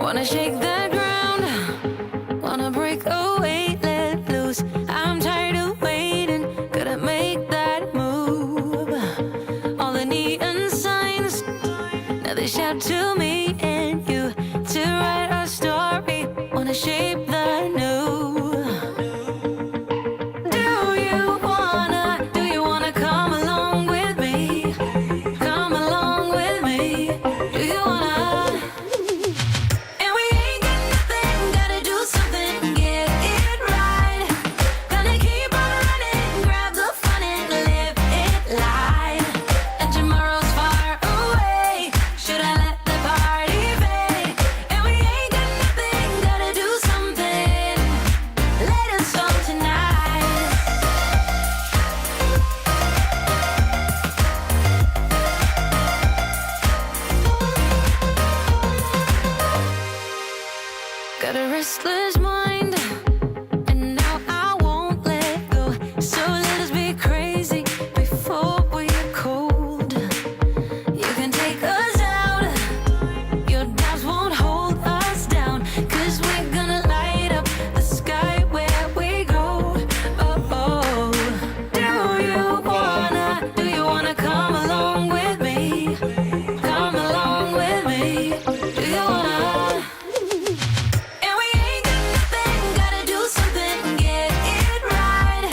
Wanna shake the ground, wanna break away, let loose. I'm tired of waiting, gotta make that move. All the neon signs, now they shout to me and you to write our story. Wanna shape the new. Do you wanna come along with me? Come along with me. Do you wanna? And we ain't got nothing, gotta do something, get it right. Gonna keep on running, grab the fun and live it light. And tomorrow's far away, should I let the party fade? And we ain't got nothing, gotta do something, let us all tonight. Got a restless mind, and now I won't let go. So let us be crazy before we're cold. You can take us out, your doubts won't hold us down, 'cause we're gonna light up the sky where we go. Oh, oh. Do you wanna come along with me? Come along with me. Do you wanna? And we ain't got nothing, gotta do something, get it right.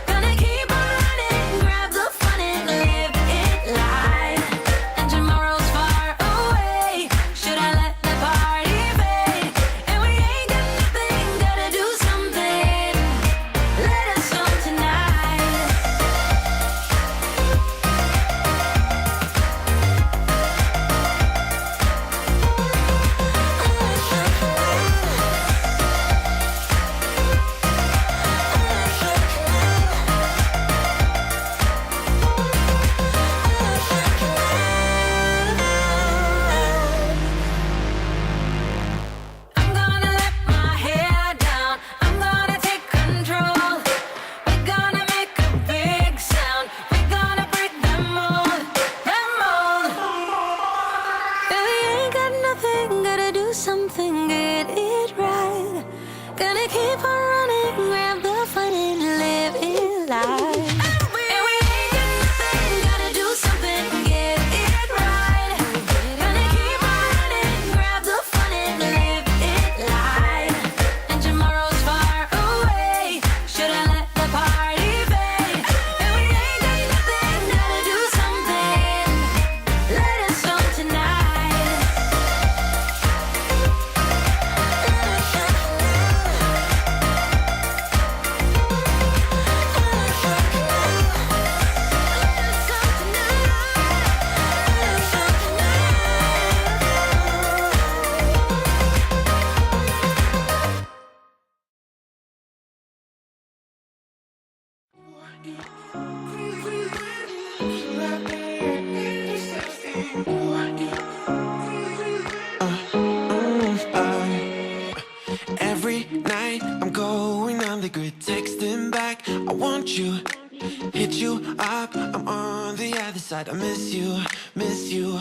Gonna keep on running, grab the fun and live it light. And tomorrow's far away, should I let the party fade? And we ain't got nothing, gotta do something, let us all tonight. I'm gonna let my hair down, I'm gonna take control. We're gonna make a big sound, we're gonna break the mold, the mold. And we ain't got nothing, gotta do something, get it right. Gonna keep on running, grab the fun and live it life. And we ain't got nothing, gotta do something, get it right. Gonna keep on running, grab the fun and live it life. And tomorrow's far away, should I let the party fade? And we ain't got nothing, gotta do something, let us all tonight. Every night I'm going on the grid, texting back, I want you, hit you up, I'm on the other side, I miss you, miss you.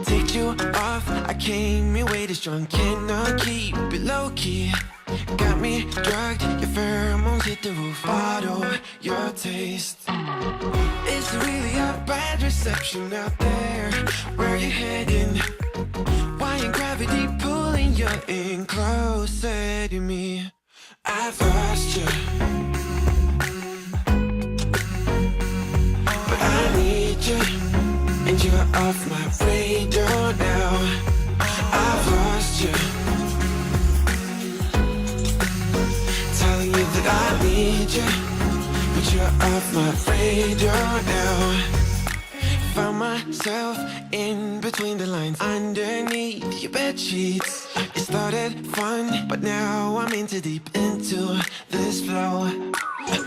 Take you off, I came here way too strong, cannot keep it low key. Got me drugged, your pheromones hit the roof, auto, your taste. Is it really a bad reception out there? Where you heading? Why ain't gravity pulling you in closer to me? I've lost you, but I need you, and you're off my radar now. I've lost you, telling you that I need you, but you're off my radar now. Found myself in between the lines, underneath your bed sheets. It started fun, but now I'm in too deep into this flow.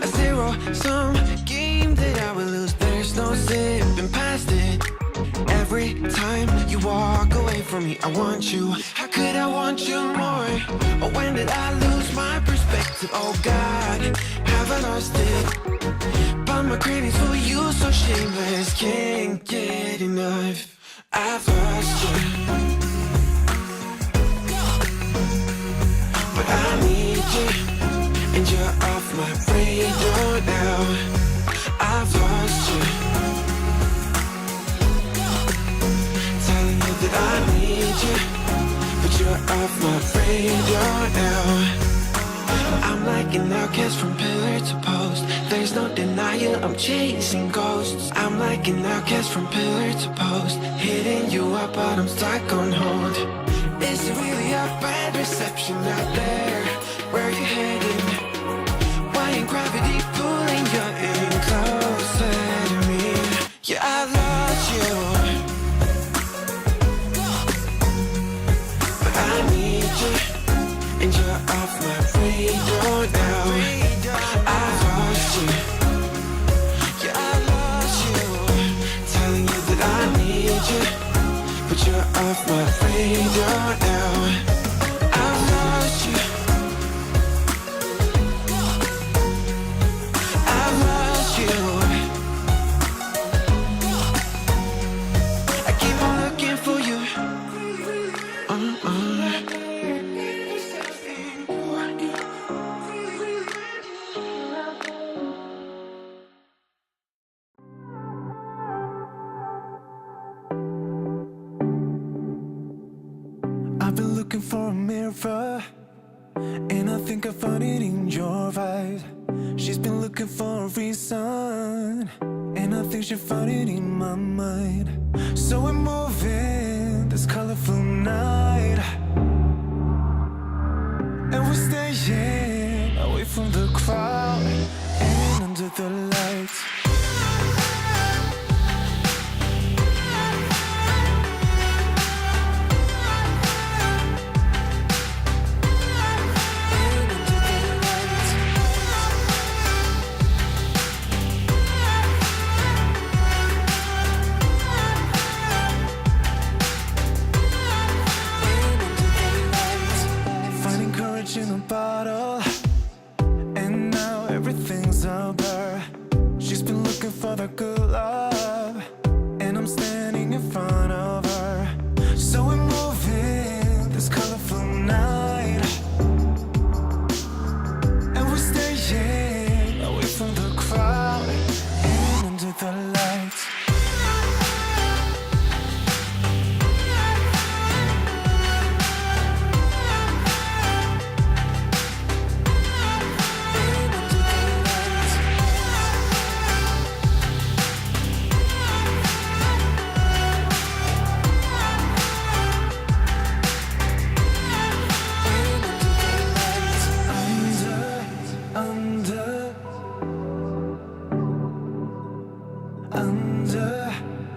A zero-sum game that I will lose, there's no zipping past it. Every time you walk away from me, I want you. How could I want you more? Or when did I lose my perspective? Oh God, have I lost it? But my cravings for you so shameless, can't get enough. I've lost you. off my radar now. I've lost you. Telling you that I need you, but you're off my radar now. I'm like an outcast from pillar to post. There's no denial, I'm chasing ghosts. I'm like an outcast from pillar to post, hitting you up but I'm stuck on hold. Is it really a bad reception out there? Where are you heading? Why ain't gravity pulling you in closer to me? Yeah, I lost you, but I need you, and you're off my radar now. I lost you, yeah, I lost you. Telling you that I need you, but you're off my radar now. I lost you, I lost you. I keep on looking for you. I've been looking for a mirror, and I think I found it in your eyes. She's been looking for a reason, and I think she found it in my mind. So we're moving this colorful night, and we're staying away from the crowd and under the lights. In a bottle, and now everything's about her. She's been looking for the good love, and I'm standing in front of her. So we're moving this colorful night, and we're staying away from the crowd and under the lights.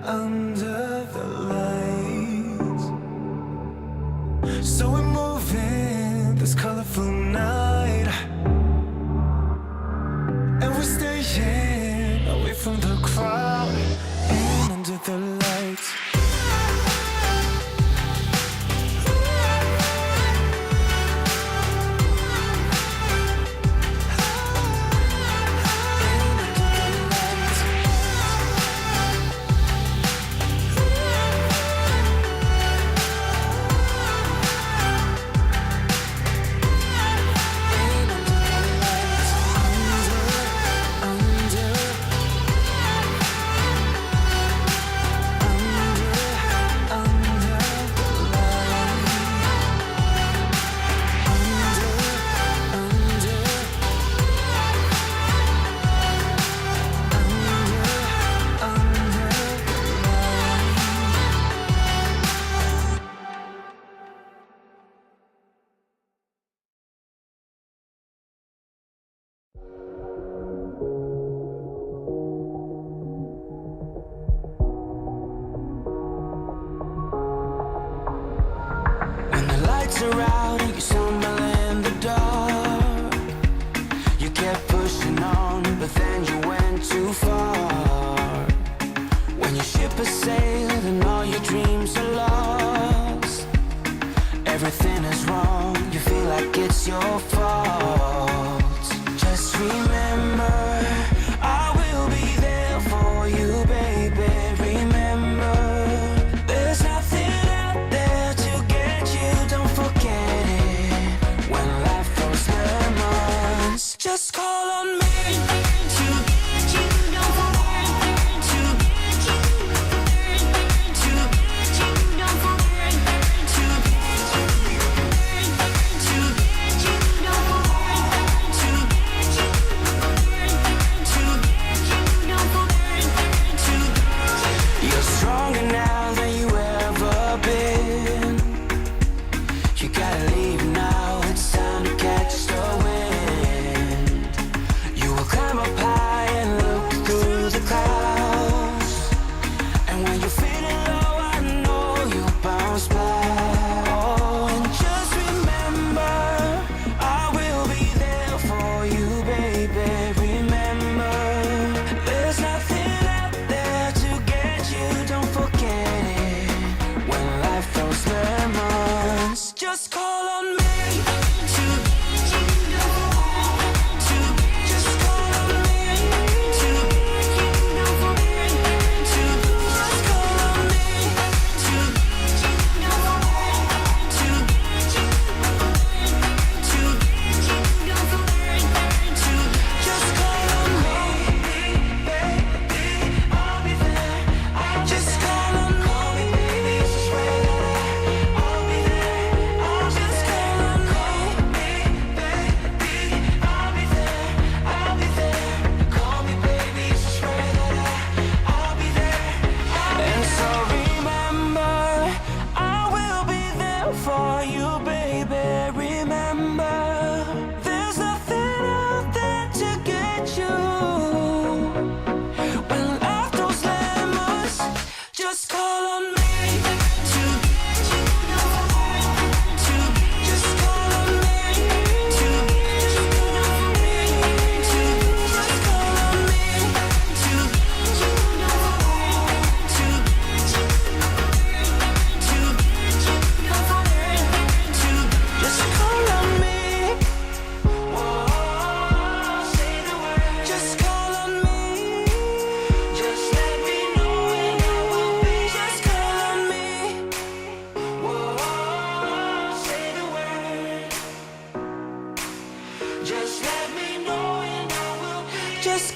Under the lights. So we're moving this colorful night, and we're staying away from the crowd and under the lights. Are out and you stumble in the dark. You kept pushing on, but then you went too far. When your ship has sailed and all your dreams are lost, everything is wrong, you feel like it's your fault. Just remember, I will be there for you, baby. Remember, there's nothing out there to get you, don't forget it. When life throws lemons, just call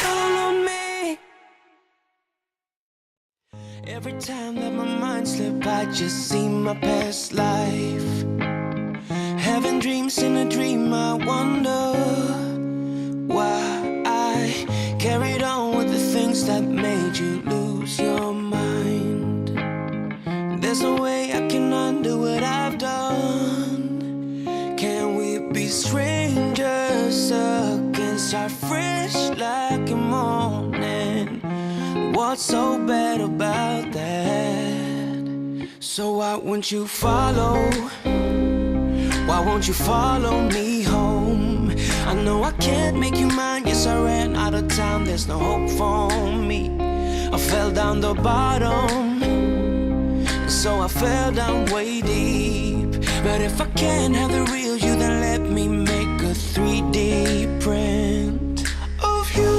follow me. Every time that my mind slips, I just see my past life. Having dreams in a dream, I wonder why I carried on with the things that made you lose your mind. There's no way I can undo what I've done. Can we be strangers again, start fresh like a morning? What's so bad about that? So why won't you follow? Why won't you follow me home? I know I can't make you mine. Yes, I ran out of time. There's no hope for me. I fell down the bottom, so I fell down way deep. But if I can't have the real you, then let me make a 3D print of you.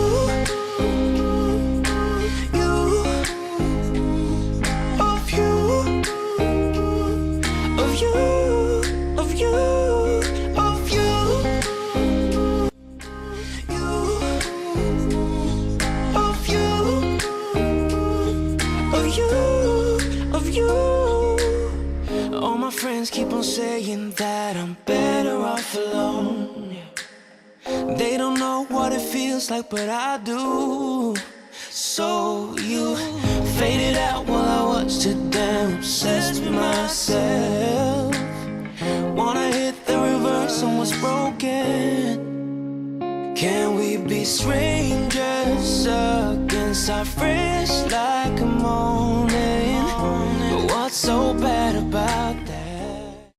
All my friends keep on saying that I'm better off alone. They don't know what it feels like, but I do. So you faded out while I watched it, damn obsessed with myself. Wanna hit the reverse on what's broken. Can we be strangers again, start fresh like a morning? But what's so bad